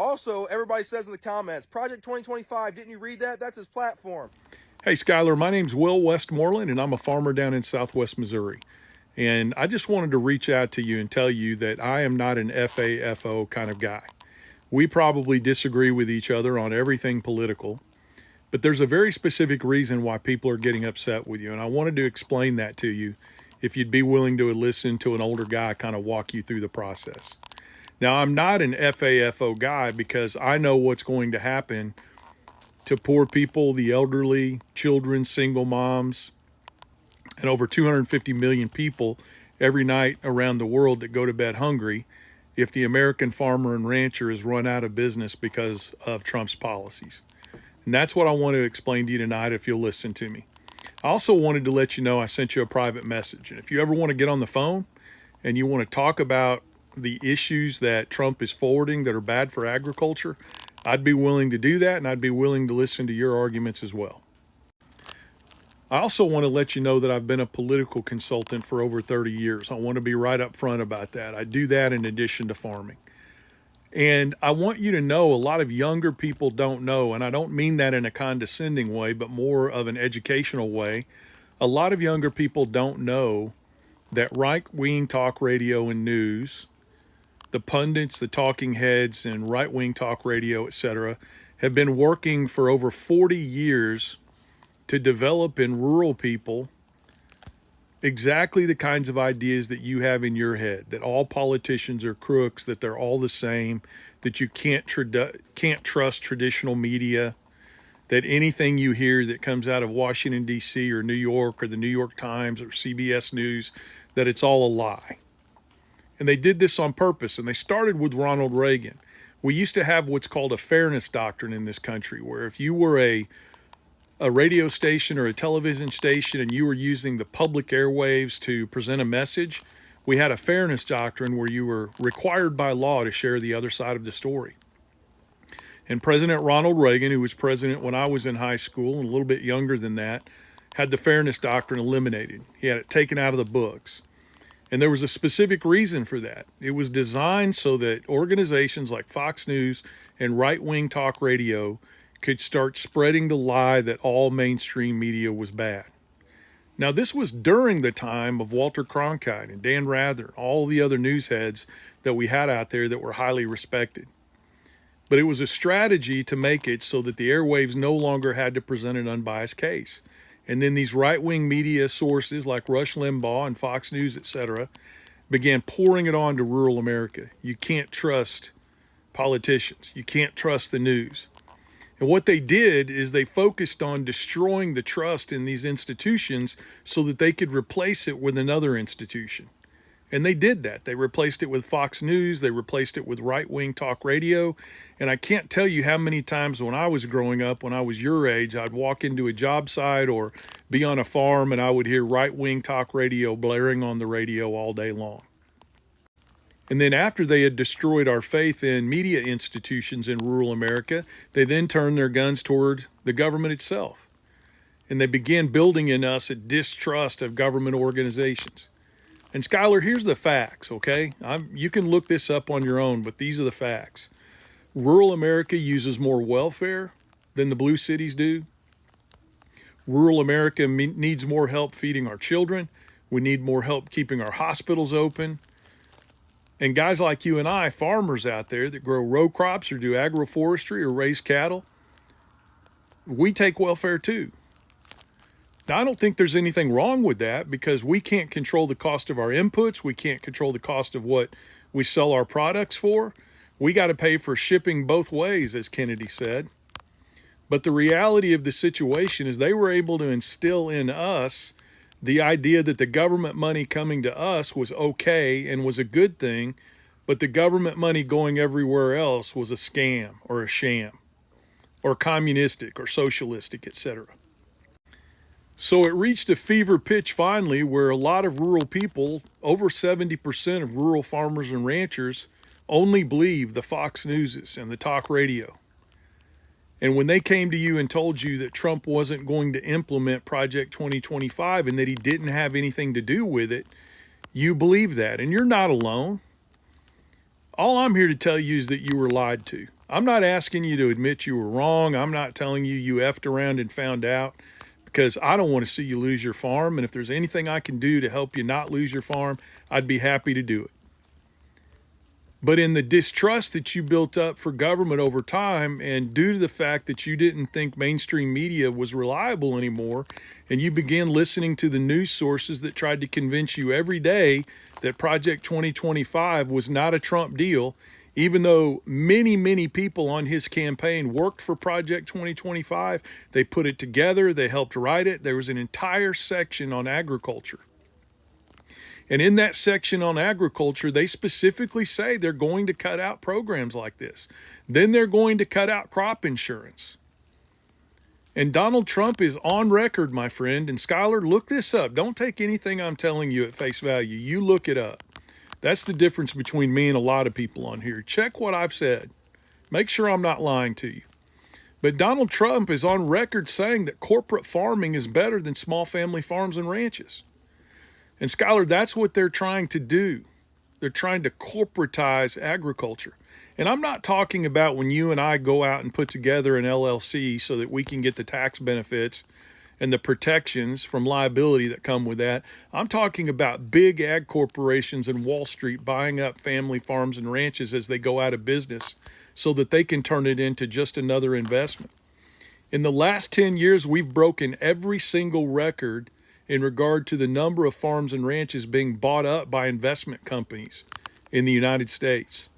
Also, everybody says in the comments, Project 2025, didn't you read that? That's his platform. Hey, Skylar, my name's Will Westmoreland, and I'm a farmer down in Southwest Missouri. And I just wanted to reach out to you and tell you that I am not an FAFO kind of guy. We probably disagree with each other on everything political, but there's a very specific reason why people are getting upset with you. And I wanted to explain that to you if you'd be willing to listen to an older guy kind of walk you through the process. Now, I'm not an FAFO guy because I know what's going to happen to poor people, the elderly, children, single moms, and over 250 million people every night around the world that go to bed hungry if the American farmer and rancher is run out of business because of Trump's policies. And that's what I want to explain to you tonight if you'll listen to me. I also wanted to let you know I sent you a private message. And if you ever want to get on the phone and you want to talk about the issues that Trump is forwarding that are bad for agriculture, I'd be willing to do that, and I'd be willing to listen to your arguments as well. I also want to let you know that I've been a political consultant for over 30 years. I want to be right up front about that. I do that in addition to farming. And I want you to know a lot of younger people don't know, and I don't mean that in a condescending way, but more of an educational way. A lot of younger people don't know that right-wing talk radio and news, the pundits, the talking heads, and right-wing talk radio, etc., have been working for over 40 years to develop in rural people exactly the kinds of ideas that you have in your head, that all politicians are crooks, that they're all the same, that you can't trust traditional media, that anything you hear that comes out of Washington, D.C. or New York or the New York Times or CBS News, that it's all a lie. And they did this on purpose, and they started with Ronald Reagan. We used to have what's called a fairness doctrine in this country, where if you were a radio station or a television station and you were using the public airwaves to present a message, we had a fairness doctrine where you were required by law to share the other side of the story. And President Ronald Reagan, who was president when I was in high school and a little bit younger than that, had the fairness doctrine eliminated. He had it taken out of the books. And there was a specific reason for that. It was designed so that organizations like Fox News and right-wing talk radio could start spreading the lie that all mainstream media was bad. Now, this was during the time of Walter Cronkite and Dan Rather, all the other news heads that we had out there that were highly respected. But it was a strategy to make it so that the airwaves no longer had to present an unbiased case. And then these right-wing media sources like Rush Limbaugh and Fox News, etc., began pouring it on to rural America. You can't trust politicians. You can't trust the news. And what they did is they focused on destroying the trust in these institutions so that they could replace it with another institution. And they did that. They replaced it with Fox News. They replaced it with right-wing talk radio. And I can't tell you how many times when I was growing up, when I was your age, I'd walk into a job site or be on a farm and I would hear right-wing talk radio blaring on the radio all day long. And then after they had destroyed our faith in media institutions in rural America, they then turned their guns toward the government itself. And they began building in us a distrust of government organizations. And Skylar, here's the facts, okay? You can look this up on your own, but these are the facts. Rural America uses more welfare than the blue cities do. Rural America needs more help feeding our children. We need more help keeping our hospitals open. And guys like you and I, farmers out there that grow row crops or do agroforestry or raise cattle, we take welfare too. Now, I don't think there's anything wrong with that because we can't control the cost of our inputs. We can't control the cost of what we sell our products for. We got to pay for shipping both ways, as Kennedy said. But the reality of the situation is they were able to instill in us the idea that the government money coming to us was okay and was a good thing, but the government money going everywhere else was a scam or a sham or communistic or socialistic, etc. So it reached a fever pitch finally where a lot of rural people, over 70% of rural farmers and ranchers, only believe the Fox Newses and the talk radio. And when they came to you and told you that Trump wasn't going to implement Project 2025 and that he didn't have anything to do with it, you believe that. And you're not alone. All I'm here to tell you is that you were lied to. I'm not asking you to admit you were wrong. I'm not telling you you effed around and found out, because I don't want to see you lose your farm. And if there's anything I can do to help you not lose your farm, I'd be happy to do it. But in the distrust that you built up for government over time, and due to the fact that you didn't think mainstream media was reliable anymore, and you began listening to the news sources that tried to convince you every day that Project 2025 was not a Trump deal, even though many, many people on his campaign worked for Project 2025, they put it together, they helped write it. There was an entire section on agriculture. And in that section on agriculture, they specifically say they're going to cut out programs like this. Then they're going to cut out crop insurance. And Donald Trump is on record, my friend. And Skylar, look this up. Don't take anything I'm telling you at face value. You look it up. That's the difference between me and a lot of people on here. Check what I've said. Make sure I'm not lying to you. But Donald Trump is on record saying that corporate farming is better than small family farms and ranches. And Skylar, that's what they're trying to do. They're trying to corporatize agriculture. And I'm not talking about when you and I go out and put together an LLC so that we can get the tax benefits and the protections from liability that come with that. I'm talking about big ag corporations in Wall Street buying up family farms and ranches as they go out of business so that they can turn it into just another investment. In the last 10 years, we've broken every single record in regard to the number of farms and ranches being bought up by investment companies in the United States.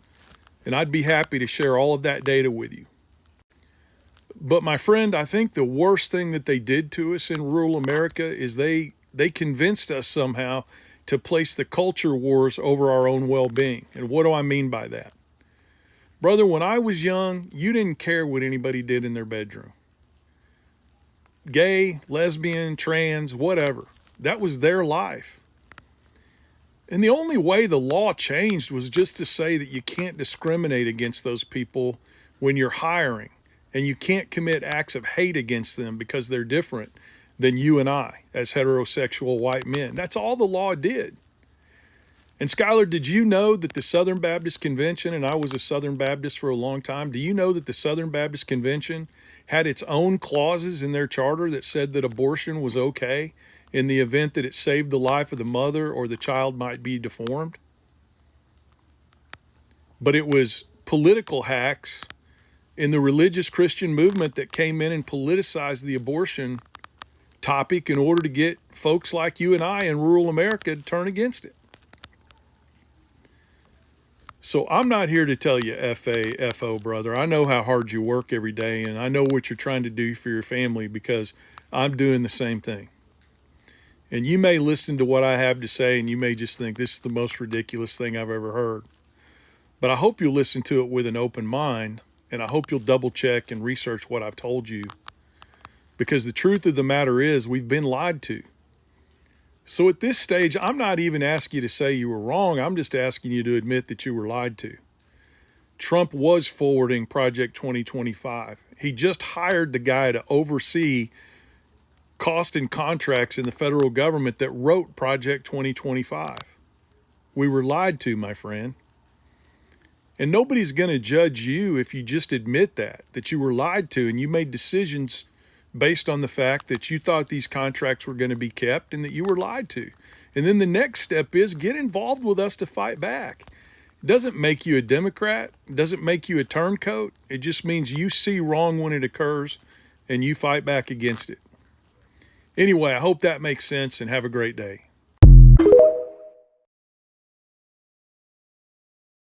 And I'd be happy to share all of that data with you. But my friend, I think the worst thing that they did to us in rural America is they convinced us somehow to place the culture wars over our own well-being. And what do I mean by that? Brother, when I was young, you didn't care what anybody did in their bedroom. Gay, lesbian, trans, whatever. That was their life. And the only way the law changed was just to say that you can't discriminate against those people when you're hiring, and you can't commit acts of hate against them because they're different than you and I as heterosexual white men. That's all the law did. And Skylar, did you know that the Southern Baptist Convention, and I was a Southern Baptist for a long time, do you know that the Southern Baptist Convention had its own clauses in their charter that said that abortion was okay in the event that it saved the life of the mother or the child might be deformed? But it was political hacks in the religious Christian movement that came in and politicized the abortion topic in order to get folks like you and I in rural America to turn against it. So I'm not here to tell you F-A-F-O, brother. I know how hard you work every day, and I know what you're trying to do for your family because I'm doing the same thing. And you may listen to what I have to say, and you may just think this is the most ridiculous thing I've ever heard. But I hope you'll listen to it with an open mind, and I hope you'll double check and research what I've told you. Because the truth of the matter is we've been lied to. So at this stage, I'm not even asking you to say you were wrong. I'm just asking you to admit that you were lied to. Trump was forwarding Project 2025. He just hired the guy to oversee cost and contracts in the federal government that wrote Project 2025. We were lied to, my friend. And nobody's going to judge you if you just admit that you were lied to and you made decisions based on the fact that you thought these contracts were going to be kept and that you were lied to. And then the next step is get involved with us to fight back. It doesn't make you a Democrat. It doesn't make you a turncoat. It just means you see wrong when it occurs and you fight back against it. Anyway, I hope that makes sense, and have a great day.